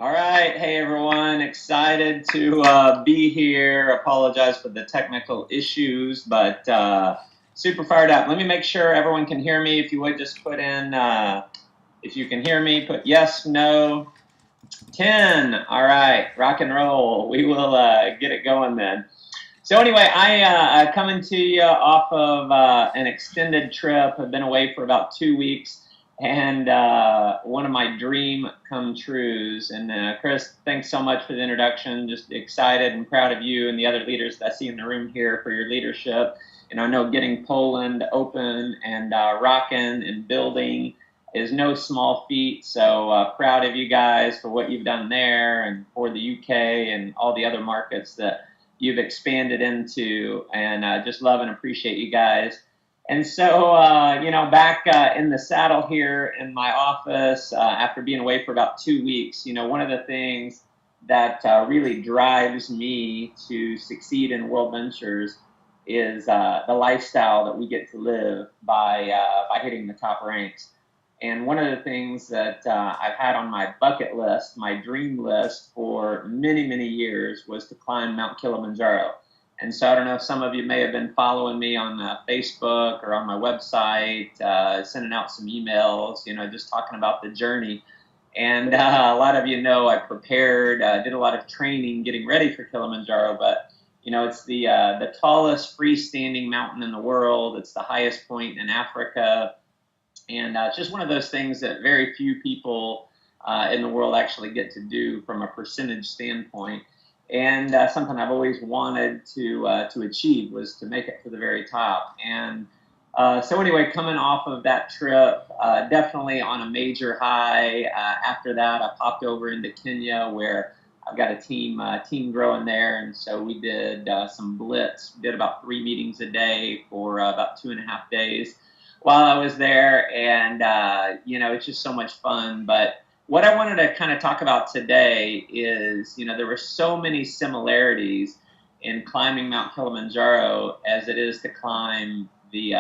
All right. Hey, everyone. Excited to be here. Apologize for the technical issues, but super fired up. Let me make sure everyone can hear me. If you would just put in, if you can hear me, put yes, no, 10. All right. Rock and roll. We will get it going then. So anyway, I coming to you off of an extended trip. I've been away for about 2 weeks, and one of my dream come trues. And Chris, thanks so much for the introduction. Just excited and proud of you and the other leaders that I see in the room here for your leadership. And I know getting Poland open and rocking and building is no small feat. So proud of you guys for what you've done there and for the UK and all the other markets that you've expanded into, and just love and appreciate you guys. And so, back in the saddle here in my office after being away for about 2 weeks, one of the things that really drives me to succeed in World Ventures is the lifestyle that we get to live by hitting the top ranks. And one of the things that I've had on my bucket list, my dream list for many, many years was to climb Mount Kilimandżaro. And so I don't know if some of you may have been following me on Facebook or on my website, sending out some emails, just talking about the journey. And a lot of you know I prepared, did a lot of training getting ready for Kilimandżaro, but it's the tallest freestanding mountain in the world. It's the highest point in Africa. And it's just one of those things that very few people in the world actually get to do from a percentage standpoint. And something I've always wanted to achieve was to make it to the very top. And so anyway, coming off of that trip, definitely on a major high. After that, I popped over into Kenya where I've got a team growing there. And so we did some blitz, did about 3 meetings a day for about 2.5 days while I was there, and it's just so much fun. But what I wanted to kind of talk about today is, there were so many similarities in climbing Mount Kilimandżaro as it is to climb the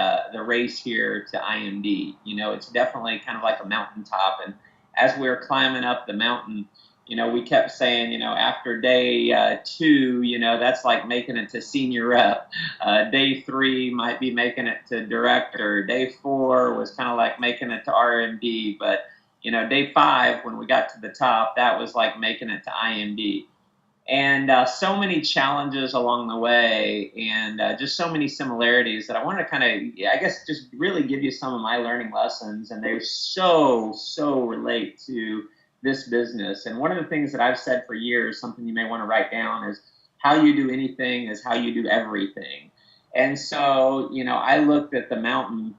race here to IMD. It's definitely kind of like a mountaintop, and as we were climbing up the mountain, we kept saying, after day 2, that's like making it to senior rep. Day 3 might be making it to director. Day 4 was kind of like making it to RMD. But, day 5, when we got to the top, that was like making it to IMD. And so many challenges along the way, and just so many similarities that I want to kind of, just really give you some of my learning lessons. And they so relate to this business. And one of the things that I've said for years, something you may want to write down, is how you do anything is how you do everything. And so, I looked at the mountain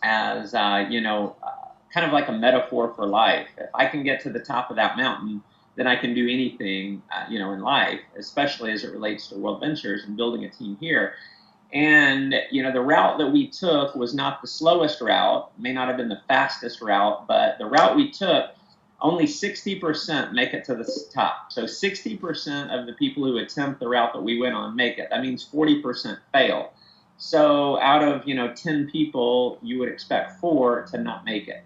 as, kind of like a metaphor for life. If I can get to the top of that mountain, then I can do anything, in life, especially as it relates to World Ventures and building a team here. And, the route that we took was not the slowest route, may not have been the fastest route, but the route we took, only 60% make it to the top. So 60% of the people who attempt the route that we went on make it. That means 40% fail. So out of 10 people, you would expect 4 to not make it.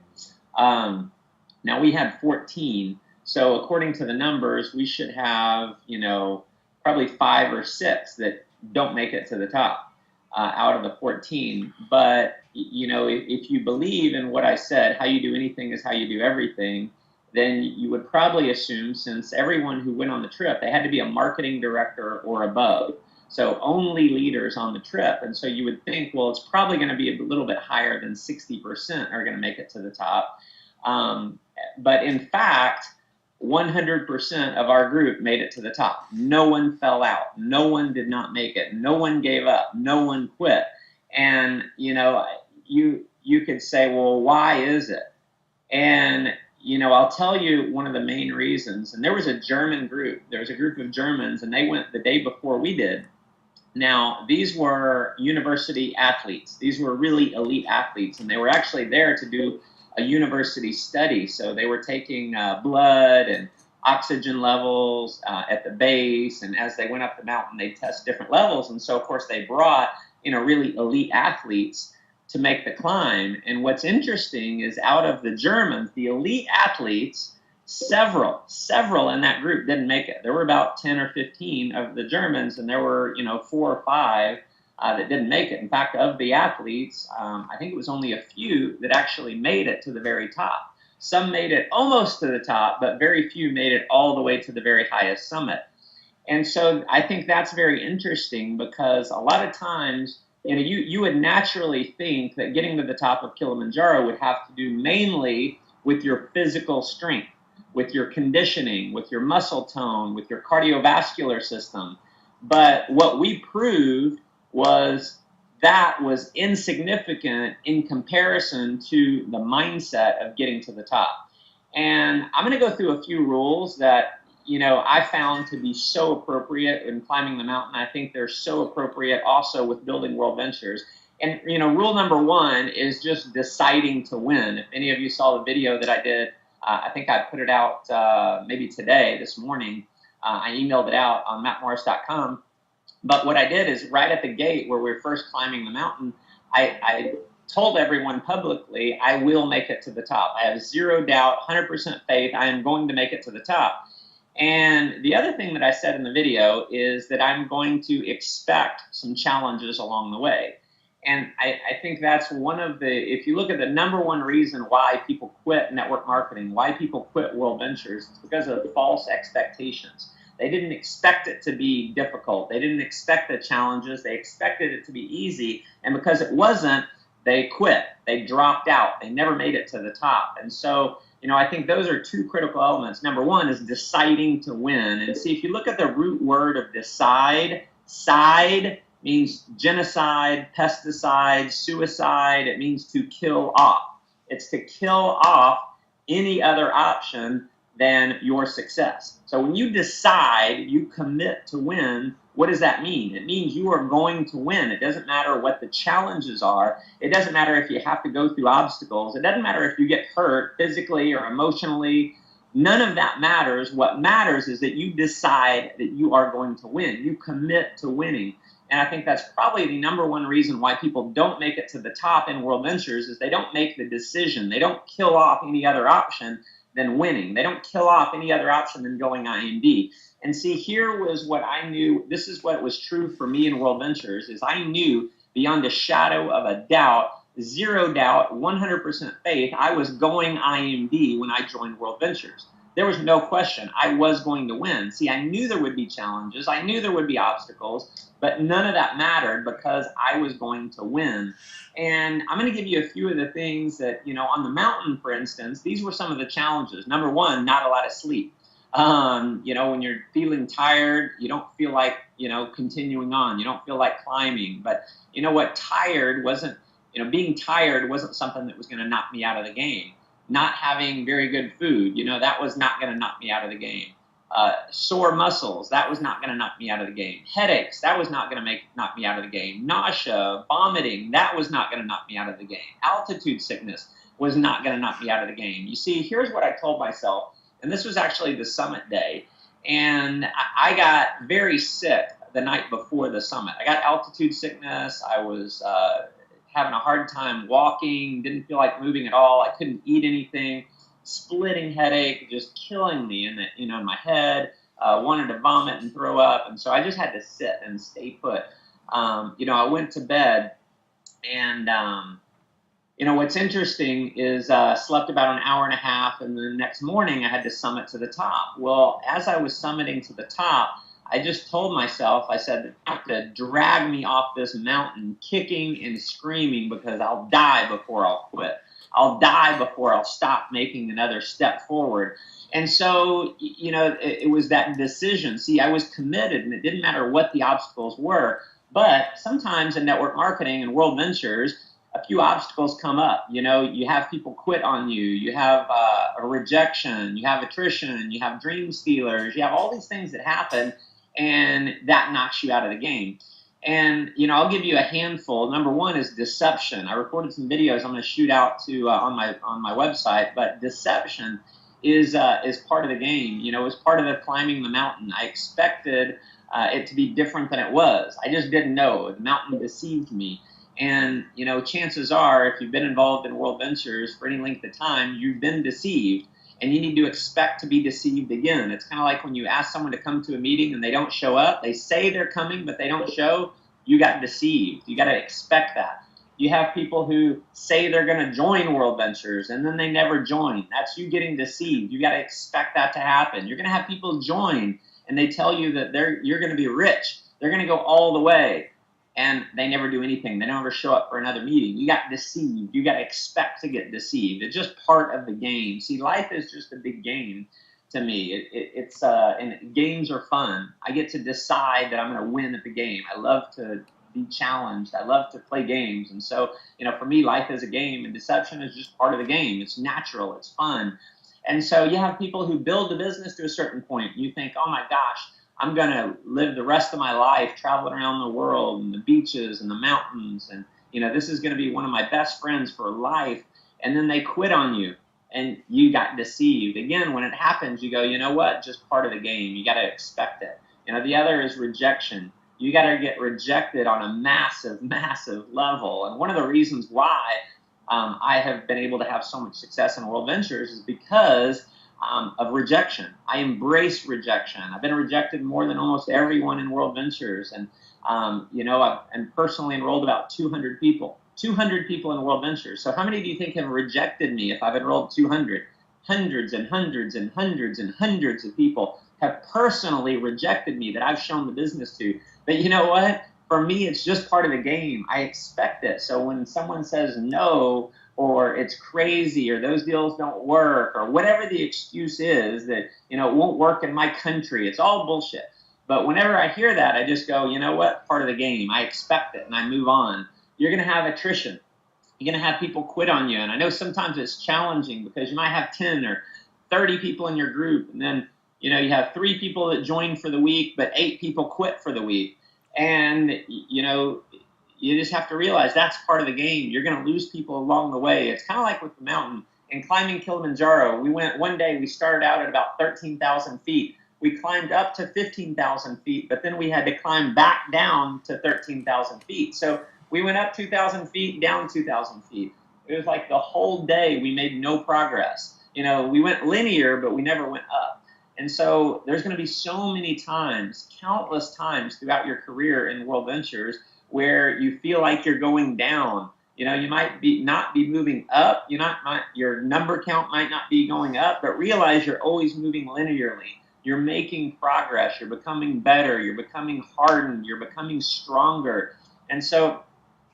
Now we had 14. So according to the numbers, we should have probably 5 or 6 that don't make it to the top out of the 14. But if you believe in what I said, how you do anything is how you do everything, then you would probably assume, since everyone who went on the trip, they had to be a marketing director or above. So only leaders on the trip. And so you would think, well, it's probably going to be a little bit higher than 60% are going to make it to the top. But in fact, 100% of our group made it to the top. No one fell out. No one did not make it. No one gave up. No one quit. And, you could say, well, why is it? And I'll tell you one of the main reasons. And there was a German group. There was a group of Germans, and they went the day before we did. Now, these were university athletes. These were really elite athletes, and they were actually there to do a university study. So they were taking blood and oxygen levels at the base, and as they went up the mountain, they test different levels. And so, of course, they brought really elite athletes to make the climb. And what's interesting is, out of the Germans, the elite athletes, Several in that group didn't make it. There were about 10 or 15 of the Germans, and there were, 4 or 5 that didn't make it. In fact, of the athletes, I think it was only a few that actually made it to the very top. Some made it almost to the top, but very few made it all the way to the very highest summit. And so I think that's very interesting, because a lot of times, you would naturally think that getting to the top of Kilimandżaro would have to do mainly with your physical strength, with your conditioning, with your muscle tone, with your cardiovascular system. But what we proved was that was insignificant in comparison to the mindset of getting to the top. And I'm going to go through a few rules that I found to be so appropriate in climbing the mountain. I think they're so appropriate also with building world ventures. And rule number 1 is just deciding to win. If any of you saw the video that I did, I think I put it out maybe this morning. I emailed it out on mattmorris.com. But what I did is right at the gate where we were first climbing the mountain, I told everyone publicly, I will make it to the top. I have zero doubt, 100% faith, I am going to make it to the top. And the other thing that I said in the video is that I'm going to expect some challenges along the way. And I think that's one of the, if you look at the number 1 reason why people quit network marketing, why people quit world ventures, it's because of false expectations. They didn't expect it to be difficult. They didn't expect the challenges. They expected it to be easy. And because it wasn't, they quit. They dropped out. They never made it to the top. And so, I think those are 2 critical elements. Number 1 is deciding to win. And see, if you look at the root word of decide, side means genocide, pesticide, suicide. It means to kill off. It's to kill off any other option than your success. So when you decide, you commit to win, what does that mean? It means you are going to win. It doesn't matter what the challenges are. It doesn't matter if you have to go through obstacles. It doesn't matter if you get hurt physically or emotionally. None of that matters. What matters is that you decide that you are going to win. You commit to winning. And I think that's probably the number 1 reason why people don't make it to the top in world ventures is they don't make the decision. They don't kill off any other option than winning. They don't kill off any other option than going IMD. And see, here was what I knew. This is what was true for me in world ventures, is I knew beyond a shadow of a doubt, zero doubt, 100% faith, I was going IMD when I joined world ventures. There was no question. I was going to win. See, I knew there would be challenges. I knew there would be obstacles, but none of that mattered because I was going to win. And I'm going to give you a few of the things that, on the mountain, for instance, these were some of the challenges. Number 1, not a lot of sleep. When you're feeling tired, you don't feel like, continuing on. You don't feel like climbing. But you know what? Being tired wasn't something that was going to knock me out of the game. Not having very good food, that was not going to knock me out of the game. Sore muscles, that was not going to knock me out of the game. Headaches, that was not going to knock me out of the game. Nausea, vomiting, that was not going to knock me out of the game. Altitude sickness was not going to knock me out of the game. You see, here's what I told myself, and this was actually the summit day, and I got very sick the night before the summit. I got altitude sickness. I was having a hard time walking, didn't feel like moving at all. I couldn't eat anything, splitting headache, just killing me in my head, wanted to vomit and throw up. And so I just had to sit and stay put. I went to bed and, what's interesting is slept about an hour and a half, and the next morning I had to summit to the top. Well, as I was summiting to the top, I just told myself, I said, you have to drag me off this mountain kicking and screaming because I'll die before I'll quit. I'll die before I'll stop making another step forward. And so, it was that decision. See, I was committed, and it didn't matter what the obstacles were. But sometimes in network marketing and world ventures, a few obstacles come up. You have people quit on you. You have a rejection. You have attrition. You have dream stealers. You have all these things that happen, and that knocks you out of the game. And, I'll give you a handful. Number 1 is deception. I recorded some videos I'm going to shoot out to on my website, but deception is part of the game. It's part of the climbing the mountain. I expected it to be different than it was. I just didn't know. The mountain deceived me. And, chances are, if you've been involved in world ventures for any length of time, you've been deceived. and you need to expect to be deceived again. It's kind of like when you ask someone to come to a meeting and they don't show up. They say they're coming, but they don't show. You got deceived. You got to expect that. You have people who say they're going to join World Ventures and then they never join. That's you getting deceived. You got to expect that to happen. You're going to have people join and they tell you that you're going to be rich. They're going to go all the way, and they never do anything. They don't ever show up for another meeting. You got deceived. You got to expect to get deceived. It's just part of the game. See, life is just a big game to me. And games are fun. I get to decide that I'm going to win at the game. I love to be challenged. I love to play games. And so, for me, life is a game, and deception is just part of the game. It's natural. It's fun. And so you have people who build a business to a certain point. You think, oh my gosh, I'm going to live the rest of my life traveling around the world and the beaches and the mountains. And, this is going to be one of my best friends for life. And then they quit on you and you got deceived. Again, when it happens, you go, you know what? Just part of the game. You got to expect it. The other is rejection. You got to get rejected on a massive, massive level. And one of the reasons why I have been able to have so much success in World Ventures is because of rejection. I embrace rejection. I've been rejected more than almost everyone in World Ventures. And, I've personally enrolled about 200 people. 200 people in World Ventures. So how many do you think have rejected me if I've enrolled 200? Hundreds and hundreds and hundreds and hundreds of people have personally rejected me that I've shown the business to. But you know what? For me, it's just part of the game. I expect it. So when someone says no, or it's crazy, or those deals don't work, or whatever the excuse is that, it won't work in my country, it's all bullshit. But whenever I hear that, I just go, you know what? Part of the game. I expect it, and I move on. You're going to have attrition. You're going to have people quit on you. And I know sometimes it's challenging because you might have 10 or 30 people in your group, and then, you have 3 people that join for the week, but 8 people quit for the week. And, you just have to realize that's part of the game. You're going to lose people along the way. It's kind of like with the mountain. In climbing Kilimandżaro, one day we started out at about 13,000 feet. We climbed up to 15,000 feet, but then we had to climb back down to 13,000 feet. So we went up 2,000 feet, down 2,000 feet. It was like the whole day we made no progress. We went linear, but we never went up. And so there's going to be so many times, countless times throughout your career in World Ventures where you feel like you're going down. You might not be moving up. Your number count might not be going up, but realize you're always moving linearly. You're making progress. You're becoming better. You're becoming hardened. You're becoming stronger. And so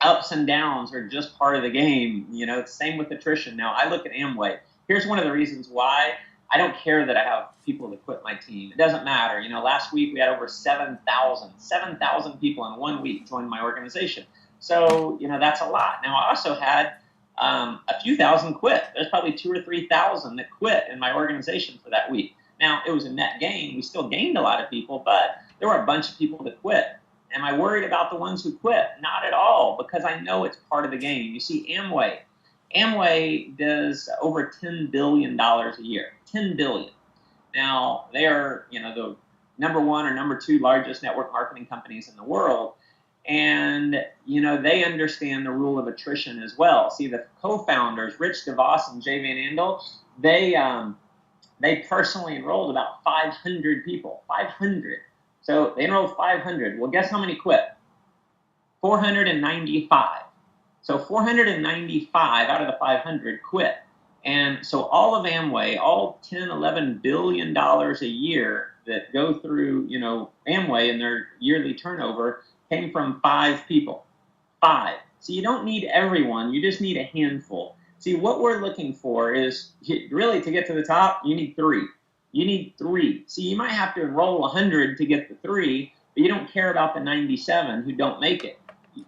ups and downs are just part of the game. Same with attrition. Now, I look at Amway. Here's one of the reasons why I don't care that I have people that quit my team. It doesn't matter. Last week we had over 7,000 people in 1 week join my organization. So, that's a lot. Now, I also had a few thousand quit. There's probably 2,000 or 3,000 that quit in my organization for that week. Now, it was a net gain. We still gained a lot of people, but there were a bunch of people that quit. Am I worried about the ones who quit? Not at all, because I know it's part of the game. You see, Amway does over $10 billion a year. $10 billion. Now, they are, the number 1 or number 2 largest network marketing companies in the world. And, they understand the rule of attrition as well. See, the co-founders, Rich DeVos and Jay Van Andel, they personally enrolled about 500 people. 500. So they enrolled 500. Well, guess how many quit? 495. So 495 out of the 500 quit. And so all of Amway, all $10–11 billion a year that go through, Amway and their yearly turnover came from 5 people. 5. So you don't need everyone. You just need a handful. See, what we're looking for is really to get to the top, you need 3. You need 3. See, you might have to enroll 100 to get the 3, but you don't care about the 97 who don't make it.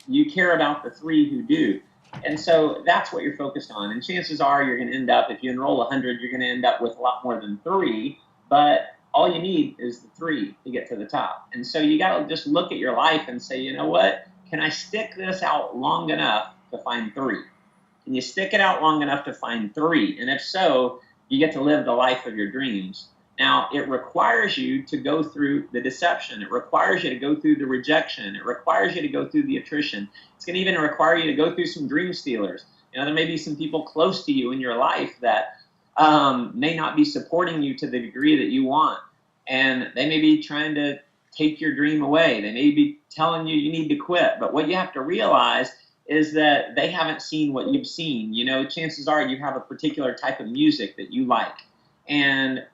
You care about the 3 who do. And so that's what you're focused on. And chances are you're going to end up, if you enroll 100, you're going to end up with a lot more than 3. But all you need is the 3 to get to the top. And so you got to just look at your life and say, you know what? Can I stick this out long enough to find 3? Can you stick it out long enough to find 3? And if so, you get to live the life of your dreams. Now, it requires you to go through the deception. It requires you to go through the rejection. It requires you to go through the attrition. It's going to even require you to go through some dream stealers. There may be some people close to you in your life that may not be supporting you to the degree that you want. And they may be trying to take your dream away. They may be telling you you need to quit. But what you have to realize is that they haven't seen what you've seen. You know, chances are you have a particular type of music that you like. And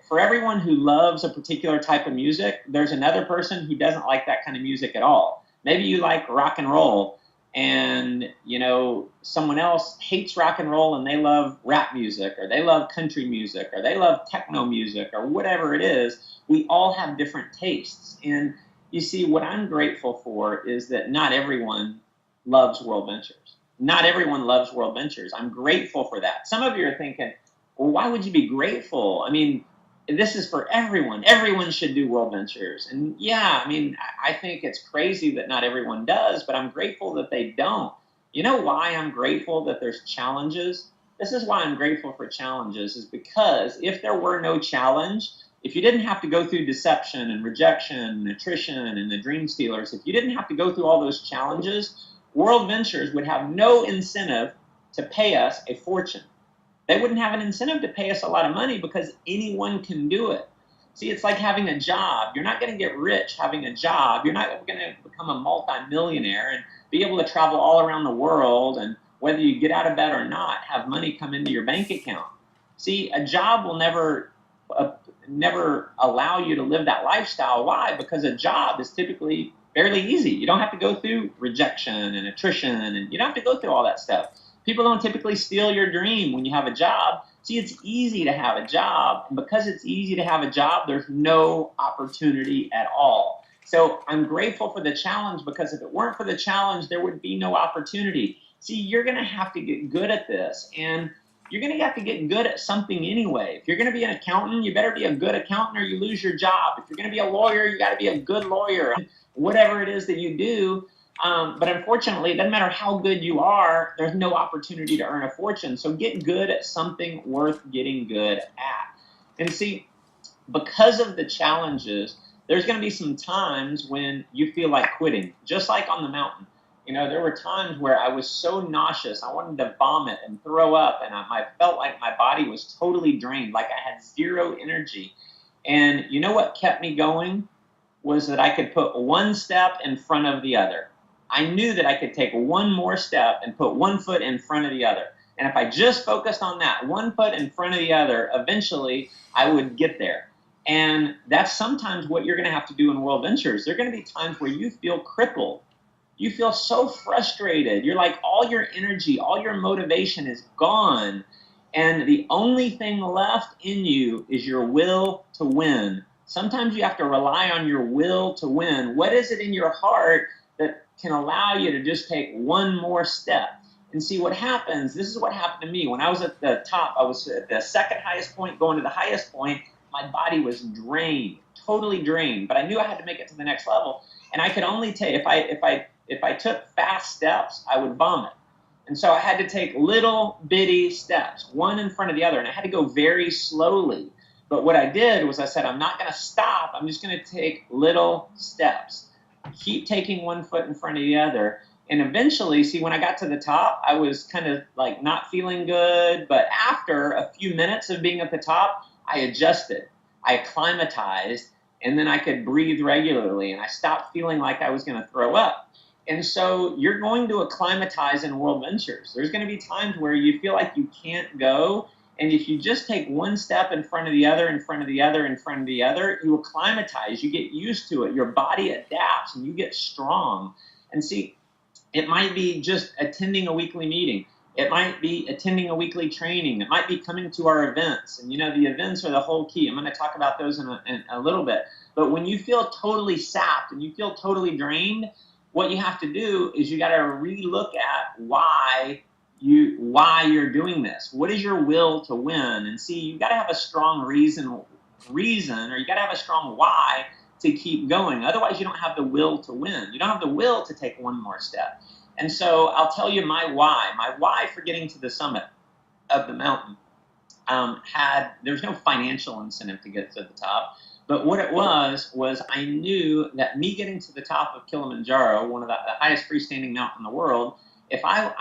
for everyone who loves a particular type of music, there's another person who doesn't like that kind of music at all. Maybe you like rock and roll, and you know someone else hates rock and roll and they love rap music, or they love country music, or they love techno music, or whatever it is. We all have different tastes. And you see, what I'm grateful for is that not everyone loves World Ventures. Not everyone loves World Ventures. I'm grateful for that. Some of you are thinking, well, why would you be grateful? I mean, this is for everyone. Everyone should do World Ventures. And yeah, I mean, I think it's crazy that not everyone does, but I'm grateful that they don't. You know why I'm grateful that there's challenges? This is why I'm grateful for challenges, is because if there were no challenge, if you didn't have to go through deception and rejection and attrition and the dream stealers, if you didn't have to go through all those challenges, World Ventures would have no incentive to pay us a fortune. They wouldn't have an incentive to pay us a lot of money because anyone can do it. See, it's like having a job. You're not going to get rich having a job. You're not going to become a multimillionaire and be able to travel all around the world, and whether you get out of bed or not, have money come into your bank account. See, a job will never allow you to live that lifestyle. Why? Because a job is typically fairly easy. You don't have to go through rejection and attrition, and you don't have to go through all that stuff. People don't typically steal your dream when you have a job. See, it's easy to have a job, and because it's easy to have a job, there's no opportunity at all. So I'm grateful for the challenge, because if it weren't for the challenge, there would be no opportunity. See, you're going to have to get good at this, and you're going to have to get good at something anyway. If you're going to be an accountant, you better be a good accountant or you lose your job. If you're going to be a lawyer, you got to be a good lawyer. Whatever it is that you do. But unfortunately, it doesn't matter how good you are, there's no opportunity to earn a fortune. So get good at something worth getting good at. And see, because of the challenges, there's going to be some times when you feel like quitting, just like on the mountain. You know, there were times where I was so nauseous, I wanted to vomit and throw up, and I felt like my body was totally drained, like I had zero energy. And you know what kept me going? Was that I could put one step in front of the other. I knew that I could take one more step and put one foot in front of the other. And if I just focused on that, one foot in front of the other, eventually I would get there. And that's sometimes what you're going to have to do in World Ventures. There are going to be times where you feel crippled. You feel so frustrated. You're like, all your energy, all your motivation is gone. And the only thing left in you is your will to win. Sometimes you have to rely on your will to win. What is it in your heart that can allow you to just take one more step? And see what happens. This is what happened to me. When I was at the top, I was at the second highest point, going to the highest point. My body was drained, totally drained. But I knew I had to make it to the next level. And I could only take, if I took fast steps, I would vomit. And so I had to take little bitty steps, one in front of the other. And I had to go very slowly. But what I did was I said, I'm not going to stop. I'm just going to take little steps. Keep taking one foot in front of the other. And eventually, see, when I got to the top, I was kind of like not feeling good. But after a few minutes of being at the top, I adjusted. I acclimatized. And then I could breathe regularly. And I stopped feeling like I was going to throw up. And so you're going to acclimatize in World Ventures. There's going to be times where you feel like you can't go. And if you just take one step in front of the other, in front of the other, in front of the other, you acclimatize, you get used to it. Your body adapts and you get strong. And see, it might be just attending a weekly meeting. It might be attending a weekly training. It might be coming to our events. And, you know, the events are the whole key. I'm going to talk about those in a little bit. But when you feel totally sapped and you feel totally drained, what you have to do is you got to relook at why you're doing this. What is your will to win? And see, you got to have a strong reason, or you got to have a strong why to keep going. Otherwise, you don't have the will to win. You don't have the will to take one more step. And so I'll tell you my why. My why for getting to the summit of the mountain there's no financial incentive to get to the top. But what it was I knew that me getting to the top of Kilimandżaro, one of the highest freestanding mountain in the world, if I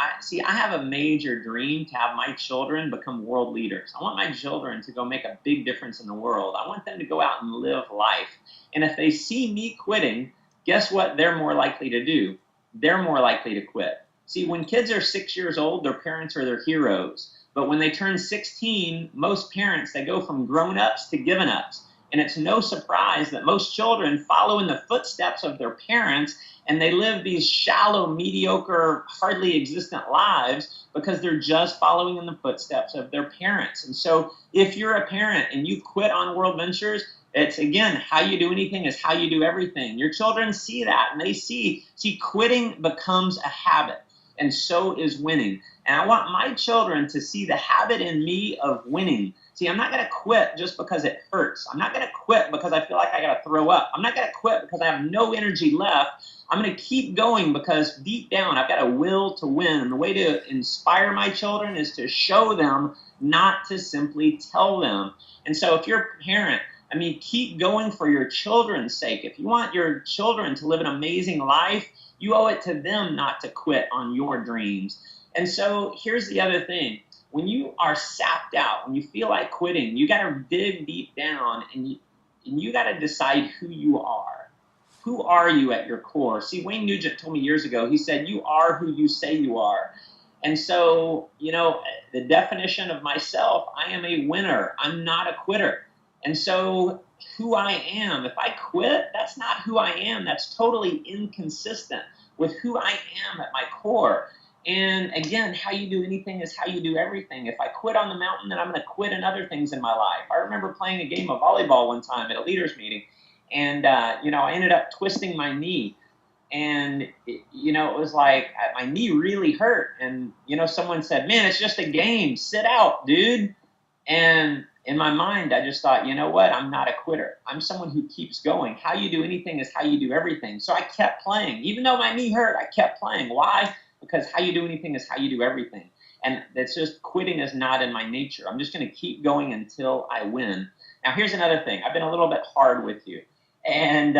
have a major dream to have my children become world leaders. I want my children to go make a big difference in the world. I want them to go out and live life. And if they see me quitting, guess what they're more likely to do? They're more likely to quit. See, when kids are 6 years old, their parents are their heroes. But when they turn 16, most parents, they go from grown-ups to given-ups. And it's no surprise that most children follow in the footsteps of their parents, and they live these shallow, mediocre, hardly existent lives because they're just following in the footsteps of their parents. And so if you're a parent and you quit on World Ventures, it's, again, how you do anything is how you do everything. Your children see that, and they see quitting becomes a habit, and so is winning. And I want my children to see the habit in me of winning. See, I'm not going to quit just because it hurts. I'm not going to quit because I feel like I got to throw up. I'm not going to quit because I have no energy left. I'm going to keep going because deep down I've got a will to win. And the way to inspire my children is to show them, not to simply tell them. And so if you're a parent, I mean, keep going for your children's sake. If you want your children to live an amazing life, you owe it to them not to quit on your dreams. And so here's the other thing. When you are sapped out, when you feel like quitting, you got to dig deep down, and you got to decide who you are. Who are you at your core? See, Wayne Nugent told me years ago, he said, you are who you say you are. And so, the definition of myself, I am a winner. I'm not a quitter. And so who I am, if I quit, that's not who I am. That's totally inconsistent with who I am at my core. And again, how you do anything is how you do everything. If I quit on the mountain, then I'm going to quit in other things in my life. I remember playing a game of volleyball one time at a leaders meeting, and I ended up twisting my knee. And it was like my knee really hurt. And someone said, "Man, it's just a game. Sit out, dude." And in my mind, I just thought, you know what? I'm not a quitter. I'm someone who keeps going. How you do anything is how you do everything. So I kept playing. Even though my knee hurt, I kept playing. Why? Because how you do anything is how you do everything. And that's just, quitting is not in my nature. I'm just going to keep going until I win. Now, here's another thing. I've been a little bit hard with you. And,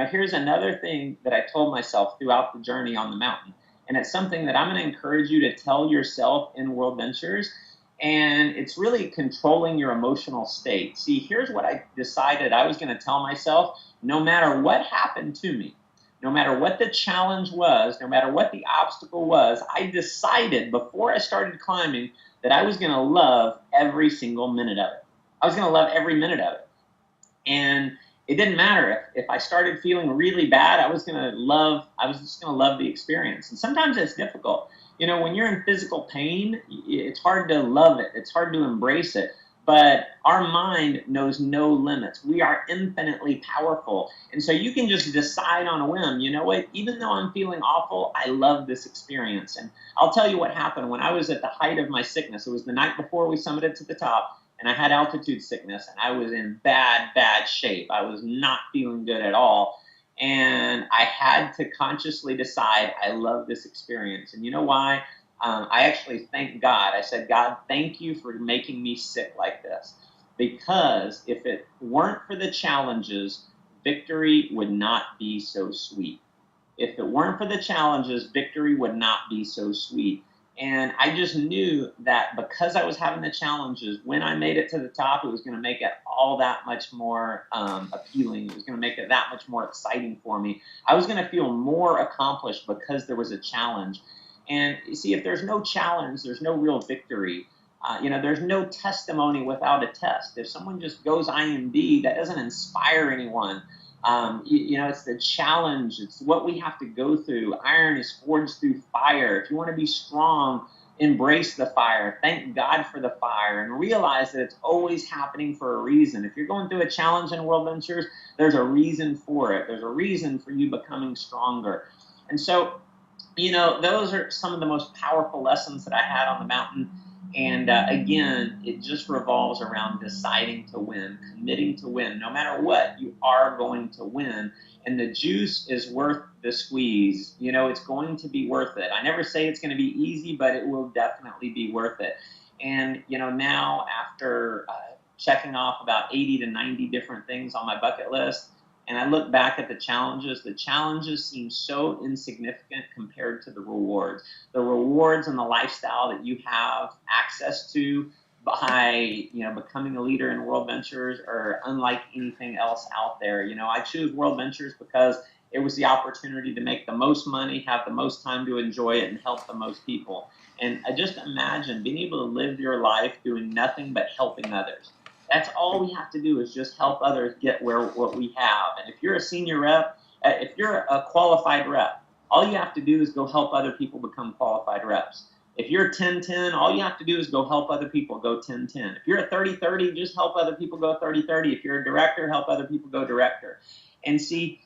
here's another thing that I told myself throughout the journey on the mountain. And it's something that I'm going to encourage you to tell yourself in World Ventures. And it's really controlling your emotional state. See, here's what I decided I was going to tell myself. No matter what happened to me, no matter what the challenge was, no matter what the obstacle was, I decided before I started climbing that I was going to love every single minute of it. I was going to love every minute of it. And it didn't matter if I started feeling really bad, I was just going to love the experience. And sometimes it's difficult. When you're in physical pain, it's hard to love it. It's hard to embrace it. But our mind knows no limits. We are infinitely powerful. And so you can just decide on a whim, you know what, even though I'm feeling awful, I love this experience. And I'll tell you what happened when I was at the height of my sickness. It was the night before we summited to the top, and I had altitude sickness, and I was in bad shape. I was not feeling good at all. And I had to consciously decide, I love this experience. And you know why? I actually thanked God. I said, God, thank you for making me sick like this. Because if it weren't for the challenges, victory would not be so sweet. If it weren't for the challenges, victory would not be so sweet. And I just knew that because I was having the challenges, when I made it to the top, it was going to make it all that much more appealing. It was going to make it that much more exciting for me. I was going to feel more accomplished because there was a challenge. And you see, if there's no challenge, there's no real victory. There's no testimony without a test. If someone just goes IMD, that doesn't inspire anyone. It's the challenge. It's what we have to go through. Iron is forged through fire. If you want to be strong, embrace the fire. Thank God for the fire, and realize that it's always happening for a reason. If you're going through a challenge in World Ventures, there's a reason for it. There's a reason for you becoming stronger. And so, those are some of the most powerful lessons that I had on the mountain. And again, it just revolves around deciding to win, committing to win. No matter what, you are going to win. And the juice is worth the squeeze. It's going to be worth it. I never say it's going to be easy, but it will definitely be worth it. And, now after checking off about 80 to 90 different things on my bucket list, and I look back at the challenges seem so insignificant compared to the rewards. The rewards and the lifestyle that you have access to by becoming a leader in World Ventures are unlike anything else out there. I choose World Ventures because it was the opportunity to make the most money, have the most time to enjoy it, and help the most people. And I just imagine being able to live your life doing nothing but helping others. That's all we have to do is just help others get what we have. And if you're a senior rep, if you're a qualified rep, all you have to do is go help other people become qualified reps. If you're 10-10, all you have to do is go help other people go 10-10. If you're a 30-30, just help other people go 30-30. If you're a director, help other people go director. And see,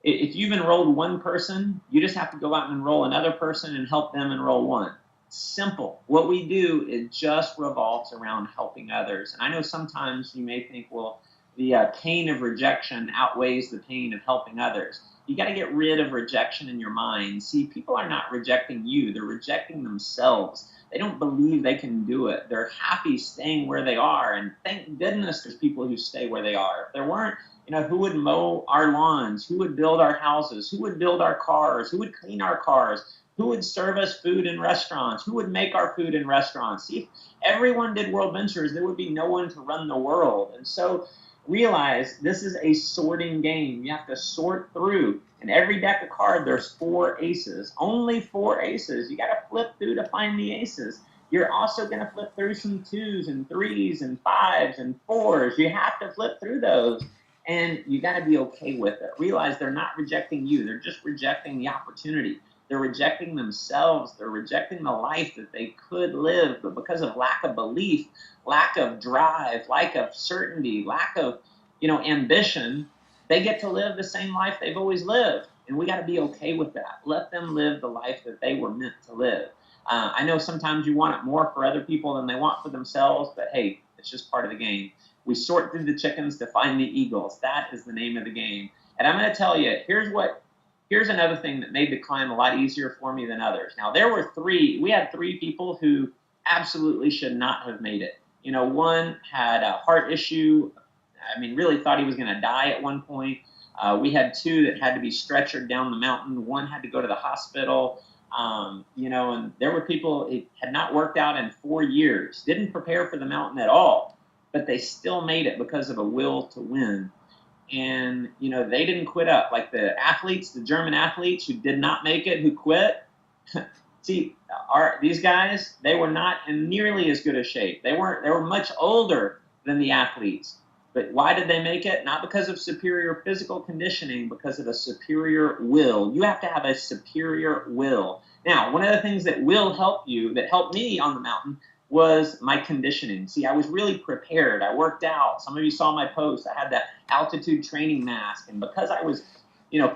if you've enrolled one person, you just have to go out and enroll another person and help them enroll one. Simple. What we do, it just revolves around helping others. And I know sometimes you may think, well, the pain of rejection outweighs the pain of helping others. You got to get rid of rejection in your mind. See, people are not rejecting you. They're rejecting themselves. They don't believe they can do it. They're happy staying where they are. And thank goodness there's people who stay where they are. If there weren't, who would mow our lawns? Who would build our houses? Who would build our cars? Who would clean our cars? Who would serve us food in restaurants? Who would make our food in restaurants? See, if everyone did World Ventures, there would be no one to run the world. And so realize this is a sorting game. You have to sort through. In every deck of cards, there's 4 aces. Only 4 aces. You got to flip through to find the aces. You're also going to flip through some 2s and 3s and 5s and 4s. You have to flip through those. And you got to be okay with it. Realize they're not rejecting you. They're just rejecting the opportunity. They're rejecting themselves. They're rejecting the life that they could live, but because of lack of belief, lack of drive, lack of certainty, lack of, ambition, they get to live the same life they've always lived. And we got to be okay with that. Let them live the life that they were meant to live. I know sometimes you want it more for other people than they want for themselves, but hey, it's just part of the game. We sort through the chickens to find the eagles. That is the name of the game. And I'm going to tell you, here's another thing that made the climb a lot easier for me than others. Now, we had 3 people who absolutely should not have made it. One had a heart issue. Really thought he was going to die at one point. We had 2 that had to be stretchered down the mountain. One had to go to the hospital. And there were people, it had not worked out in 4 years, didn't prepare for the mountain at all, but they still made it because of a will to win. And, they didn't quit up. Like the German athletes who did not make it, who quit. See, these guys, they were not in nearly as good a shape. They were much older than the athletes. But why did they make it? Not because of superior physical conditioning, because of a superior will. You have to have a superior will. Now, one of the things that will help you, that helped me on the mountain, was my conditioning. See, I was really prepared. I worked out. Some of you saw my post. I had that altitude training mask. And because I was,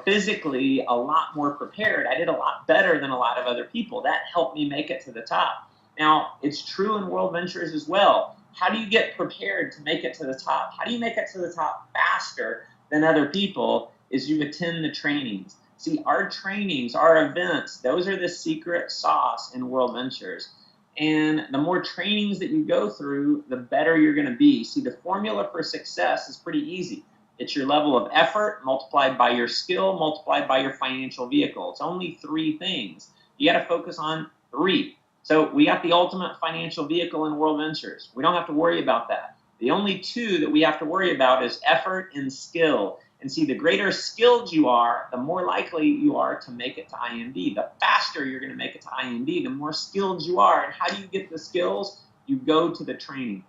physically a lot more prepared, I did a lot better than a lot of other people. That helped me make it to the top. Now, it's true in World Ventures as well. How do you get prepared to make it to the top? How do you make it to the top faster than other people? Is you attend the trainings. See, our trainings, our events, those are the secret sauce in World Ventures. And the more trainings that you go through, the better you're going to be. See, the formula for success is pretty easy. It's your level of effort multiplied by your skill multiplied by your financial vehicle. It's only 3 things. You got to focus on 3. So we got the ultimate financial vehicle in World Ventures. We don't have to worry about that. The only 2 that we have to worry about is effort and skill. And see, the greater skilled you are, the more likely you are to make it to IMD. The faster you're going to make it to IMD, the more skilled you are. And how do you get the skills? You go to the training.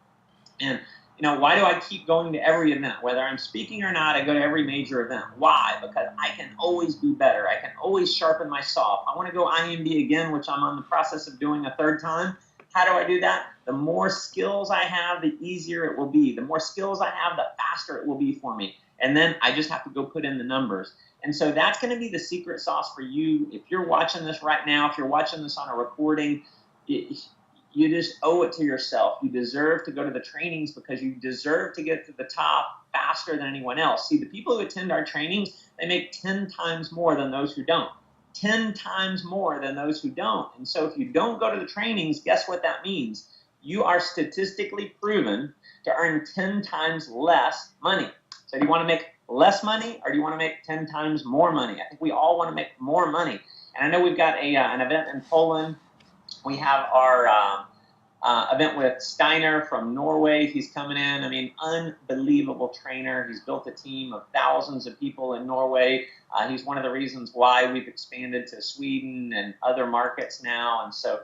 And, why do I keep going to every event? Whether I'm speaking or not, I go to every major event. Why? Because I can always be better. I can always sharpen my saw. If I want to go IMD again, which I'm on the process of doing a 3rd time, how do I do that? The more skills I have, the easier it will be. The more skills I have, the faster it will be for me. And then I just have to go put in the numbers. And so that's going to be the secret sauce for you. If you're watching this right now, if you're watching this on a recording, you just owe it to yourself. You deserve to go to the trainings because you deserve to get to the top faster than anyone else. See, the people who attend our trainings, they make 10 times more than those who don't. 10 times more than those who don't. And so if you don't go to the trainings, guess what that means? You are statistically proven to earn 10 times less money. So do you want to make less money, or do you want to make 10 times more money? I think we all want to make more money. And I know we've got an event in Poland. We have our event with Steiner from Norway. He's coming in. I mean, unbelievable trainer. He's built a team of thousands of people in Norway. He's one of the reasons why we've expanded to Sweden and other markets now. And so,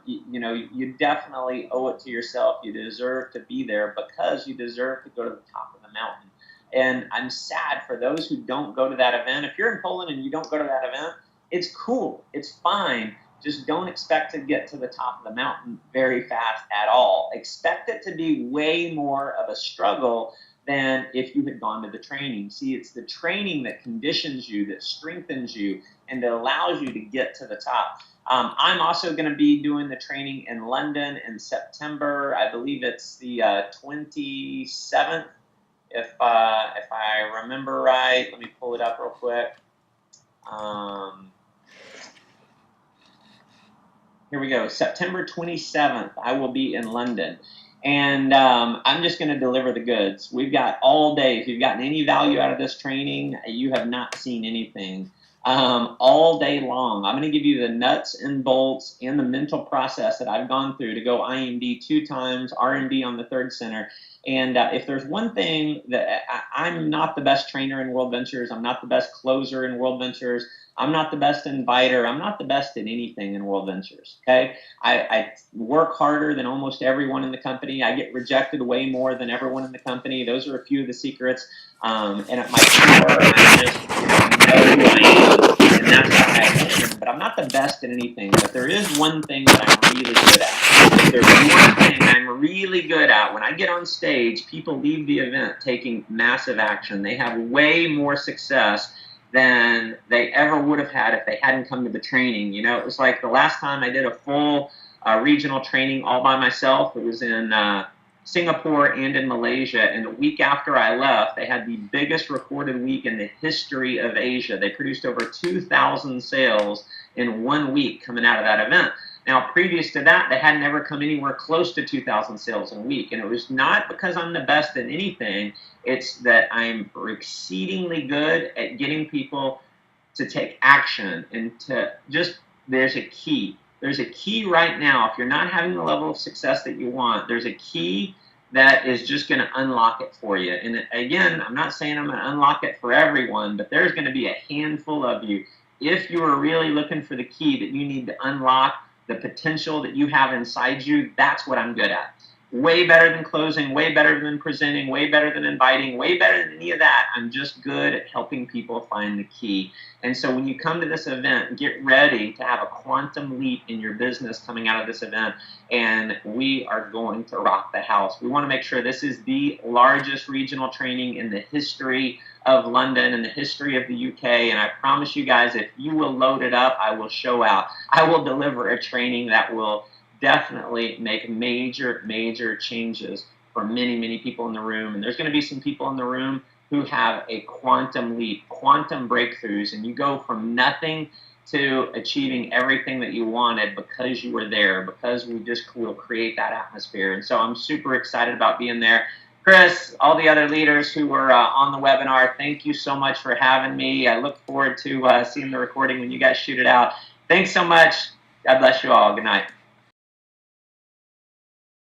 you know, you definitely owe it to yourself. You deserve to be there because you deserve to go to the top of the mountain. And I'm sad for those who don't go to that event. If you're in Poland and you don't go to that event, it's cool. It's fine. Just don't expect to get to the top of the mountain very fast at all. Expect it to be way more of a struggle than if you had gone to the training. See, it's the training that conditions you, that strengthens you, and that allows you to get to the top. I'm also going to be doing the training in London in September. I believe it's the 27th, if I remember right. Let me pull it up real quick. Here we go, September 27th, I will be in London. And I'm just going to deliver the goods. We've got all day. If you've gotten any value out of this training, you have not seen anything. All day long. I'm going to give you the nuts and bolts and the mental process that I've gone through to go IMD 2 times, RMD on the 3rd center. And if there's one thing that I'm not the best trainer in World Ventures, I'm not the best closer in World Ventures, I'm not the best inviter, I'm not the best at anything in World Ventures, okay? I work harder than almost everyone in the company. I get rejected way more than everyone in the company. Those are a few of the secrets. And at my core, I just know who I am, and that's why I win. But I'm not the best at anything, but there is one thing that I'm really good at. If there's one thing I'm really good at, when I get on stage, people leave the event taking massive action. They have way more success than they ever would have had if they hadn't come to the training. You know, it was like the last time I did a full regional training all by myself. It was in Singapore and in Malaysia. And the week after I left, they had the biggest recorded week in the history of Asia. They produced over 2,000 sales in 1 week coming out of that event. Now, previous to that, they hadn't ever come anywhere close to 2,000 sales in a week. And it was not because I'm the best at anything. It's that I'm exceedingly good at getting people to take action and to just, there's a key. There's a key right now. If you're not having the level of success that you want, there's a key that is just going to unlock it for you. And again, I'm not saying I'm going to unlock it for everyone, but there's going to be a handful of you. If you are really looking for the key that you need to unlock the potential that you have inside you, that's what I'm good at. Way better than closing, way better than presenting, way better than inviting, way better than any of that. I'm just good at helping people find the key. And so when you come to this event, get ready to have a quantum leap in your business coming out of this event, and we are going to rock the house. We want to make sure this is the largest regional training in the history of London and the history of the UK, and I promise you guys, if you will load it up, I will show out. I will deliver a training that will definitely make major changes for many people in the room. And there's going to be some people in the room who have a quantum leap, quantum breakthroughs, and you go from nothing to achieving everything that you wanted because you were there, because we just will create that atmosphere. And so I'm super excited about being there. Chris, all the other leaders who were on the webinar, thank you so much for having me. I look forward to seeing the recording when you guys shoot it out. Thanks so much. God bless you all. Good night.